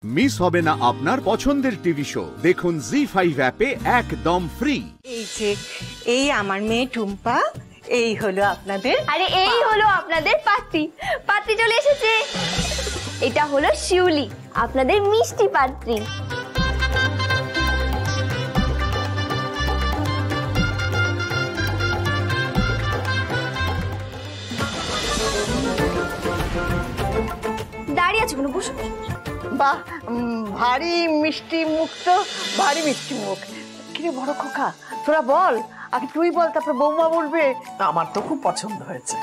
Miss হবে না আপনার পছন্দের টিভি শো। দেখুন জি5 অ্যাপে একদম ফ্রি। এই যে এই আমার মেয়ে টুম্পা, এই হলো আপনাদের, আরে এই হলো আপনাদের পাত্রী। পাত্রী চলে এসেছে। এটা হলো শিউলি, আপনাদের মিষ্টি পাত্রী। দাঁড়িয়ে আছো কেন? বসো। বাহ, ভারী মিষ্টি মুখ তো, ভারী মিষ্টি মুখ। কিরে বড় খোকা, তোরা বল, আগে তুই বল, তারপর বৌমা বলবে। আমার তো খুব পছন্দ হয়েছে।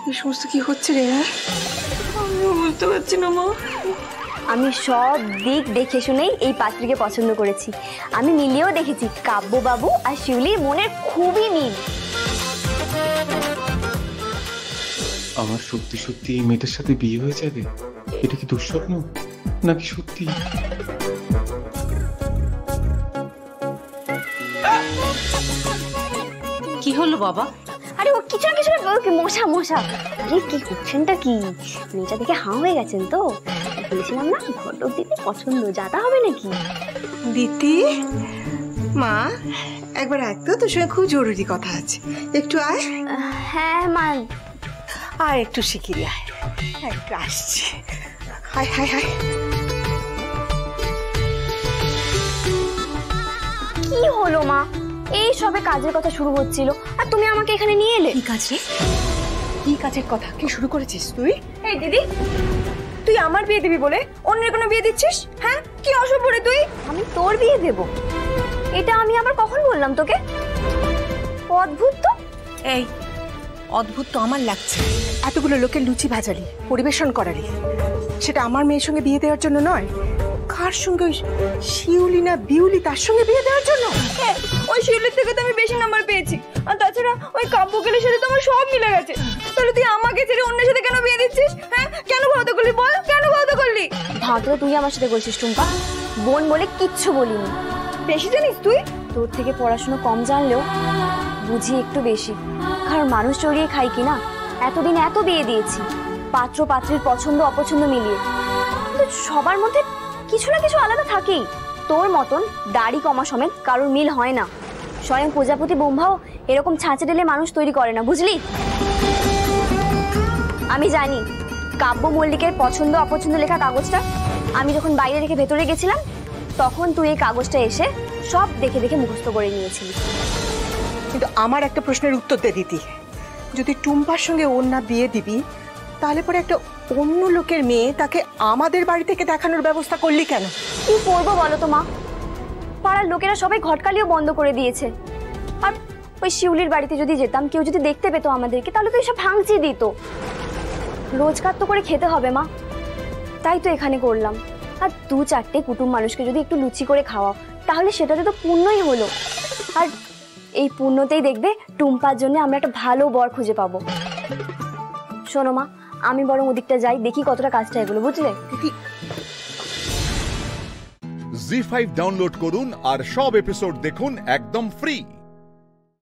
এই সমস্ত কি হচ্ছে রে? আমিও বুঝতে পারছি না মা। আমি সব দিক দেখে শুনেই এই পাত্রীকে পছন্দ করেছি। আমি মিলিয়েও দেখেছি, কাব্যবাবু আর শিউলির মনের খুবই মিল। আমার সত্যি সত্যি এই মেয়েটার সাথে বিয়ে হয়ে যাবে? এটা কি দুঃস্বপ্ন নাকি সত্যি? কি হলো বাবা? আরে ও কিছু না কিছু মশা মশা। আরে কি করছেনটা কি? মেয়েটা দেখে হাঁ হয়ে গেছেন তো। বলেছিলাম না ঘটক দিতে পছন্দ, যাতা হবে নাকি? দিতি মা, একবার আয় তো, তোর সঙ্গে খুব জরুরি কথা আছে, একটু আয়। হ্যাঁ মা, আয় একটু শিখিয়ে আয়, একটু আসছি। হায় হায় হায়, কি হলো মা? এই সবে কাজের কথা শুরু হচ্ছিল আর তুমি আমাকে এখানে নিয়ে এলে। কি কাজে? কি কাজের কথা? কি শুরু করেছিস তুই? এই দিদি, তুই আমার বিয়ে দিবি বলে অন্যের কোনো বিয়ে দিচ্ছিস? হ্যাঁ, কি অসভ্য রে তুই। আমি তোর বিয়ে দেব? এটা আমি আবার কখন বললাম তোকে? অদ্ভুত তো। এই অদ্ভুত তো আমার লাগছে। এতগুলো লোকের লুচি ভাজালি, পরিবেশন করালি, সেটা আমার মেয়ের সঙ্গে বিয়ে দেওয়ার জন্য নয়। কার সঙ্গে? শিউলি না বিউলি, তার সঙ্গে বিয়ে দেওয়ার জন্য? হ্যাঁ, ওই শিউলির থেকে তো আমি বেশি নাম্বার পেয়েছি, আর তাছাড়া ওই কাব্যকালের সাথে তো আমার সব মিলে গেছে। তাহলে তুই আমাকে ছেড়ে অন্যের সাথে কেন বিয়ে দিচ্ছিস? হ্যাঁ, কেন ভাওতা করলি বল, কেন ভাওতা করলি? ভাওতা তুই আমার সাথে করছিস টুম্পা, বোন বলে কিচ্ছু বলিনি। বেশি জানিস তুই? তোর থেকে পড়াশোনা কম জানলেও বুঝি একটু বেশি। কারণ মানুষ চড়িয়ে খাই কি না? এতদিন এত বিয়ে দিয়েছি, পাত্র পাত্রীর পছন্দ অপছন্দ মিলিয়ে, কিন্তু সবার মধ্যে কিছু না কিছু আলাদা থাকেই। তোর মতন দাড়ি কমা সমেত কারোর মিল হয় না। স্বয়ং প্রজাপতি ব্রহ্মাও এরকম ছাঁচে ঢেলে মানুষ তৈরি করে না, বুঝলি? আমি জানি কাব্য মল্লিকের পছন্দ অপছন্দ লেখা কাগজটা আমি যখন বাইরে রেখে ভেতরে গেছিলাম, তখন তুই এই কাগজটা এসে সব দেখে দেখে মুখস্থ করে নিয়েছিলি। কিন্তু আমার একটা প্রশ্নের উত্তর দে দিতি, যদি টুম্পার সঙ্গে ওর না বিয়ে দিবি, তাহলে পরে একটা অন্য লোকের মেয়ে তাকে আমাদের বাড়ি থেকে দেখানোর ব্যবস্থা করলি কেন? কি করবো বলো তো মা? পাড়ার লোকেরা সবাই ঘটকালিও বন্ধ করে দিয়েছে। আর ওই শিউলির বাড়িতে যদি যেতাম, কেউ যদি দেখতে পেতো আমাদেরকে, তাহলে তো এসব ভাঙচিয়ে দিত। রোজগার তো করে খেতে হবে মা, তাই তো এখানে করলাম। আর 2-4টে কুটুম মানুষকে যদি একটু লুচি করে খাওয়াও, তাহলে সেটাতে তো পুণ্যই হলো। আর এই পুণ্যতেই দেখবে টুম্পার জন্য আমরা একটা ভালো বর খুঁজে পাবো। শোনো মা, আমি বরং ওদিকটা যাই, দেখি কতটা কাজটা এগুলো, বুঝলে? জি5 ডাউনলোড করুন আর সব এপিসোড দেখুন একদম ফ্রি।